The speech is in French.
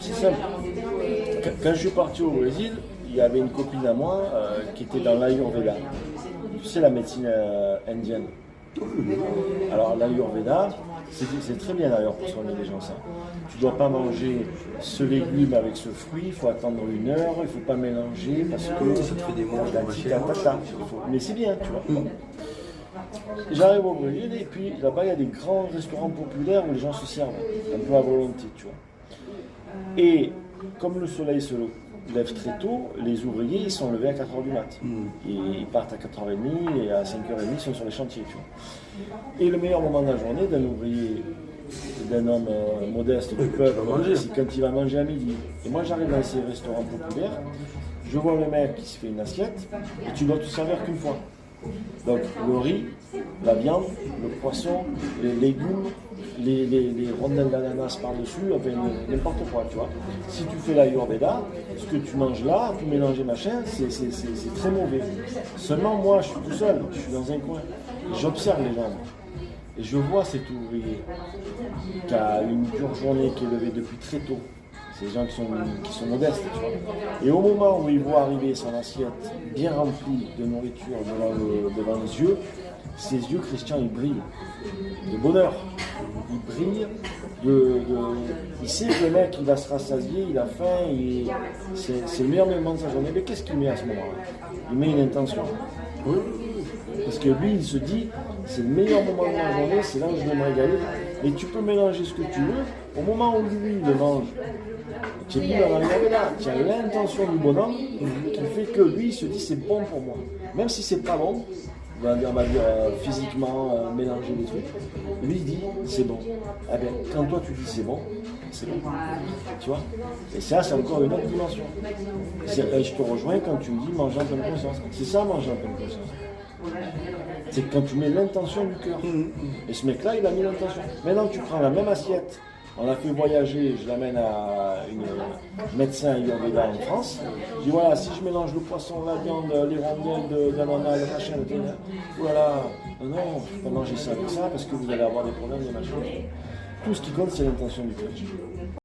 C'est simple. Quand je suis parti au Brésil, il y avait une copine à moi qui était dans l'Ayurveda. Tu sais, la médecine indienne. Alors l'Ayurveda, c'est très bien d'ailleurs pour soigner les gens ça. Tu ne dois pas manger ce légume avec ce fruit, il faut attendre 1 heure, il ne faut pas mélanger parce que Ça te fait des manches de machin. Mais c'est bien, tu vois. J'arrive au Brésil et puis là-bas il y a des grands restaurants populaires où les gens se servent un peu à volonté, tu vois. Et comme le soleil se lève très tôt, les ouvriers ils sont levés à 4h du mat. Et ils partent à 4h30 et à 5h30 ils sont sur les chantiers, tu vois. Et le meilleur moment de la journée d'un ouvrier, d'un homme modeste du peuple, c'est quand il va manger à midi. Et moi j'arrive dans ces restaurants populaires, je vois le mec qui se fait une assiette et tu dois te servir qu'une fois. Donc le riz, la viande, le poisson, les légumes, les rondelles d'ananas par-dessus, enfin n'importe quoi, tu vois. Si tu fais l'Ayurveda, ce que tu manges là, tout mélanger machin, c'est très mauvais. Seulement moi, je suis tout seul, je suis dans un coin. J'observe les gens. Et je vois cet ouvrier qui a une dure journée, qui est levé depuis très tôt. C'est des gens qui sont modestes, tu vois. Et au moment où il voit arriver son assiette bien remplie de nourriture devant les yeux, ses yeux, Christian, ils brillent de bonheur. Il brille il sait que le mec, il va se rassasier, il a faim, c'est le meilleur moment de sa journée. Mais qu'est-ce qu'il met à ce moment-là? Il met une intention. Parce que lui, il se dit, c'est le meilleur moment de ma journée, c'est là où je vais me régaler. Et tu peux mélanger ce que tu veux. Au moment où lui, il le mange, tu es dans l'Ayurveda, tu as l'intention du bonhomme qui fait que lui, il se dit, c'est bon pour moi. Même si c'est pas bon, on va dire physiquement, mélanger des trucs. Lui, il dit, c'est bon. Eh bien, quand toi, tu dis c'est bon, c'est bon. Tu vois? Et ça, c'est encore une autre dimension. Je te rejoins quand tu me dis manger en pleine conscience. C'est ça, manger en pleine conscience. C'est quand tu mets l'intention du cœur. Et ce mec-là, il a mis l'intention. Maintenant, tu prends la même assiette, on l'a fait voyager, je l'amène à une médecin ayurveda en France. Je dis voilà, si je mélange le poisson, la viande, les rondelles d'ananas, le machin, voilà, non, je ne peux pas manger ça avec ça parce que vous allez avoir des problèmes, des machins. Tout ce qui compte, c'est l'intention du cœur.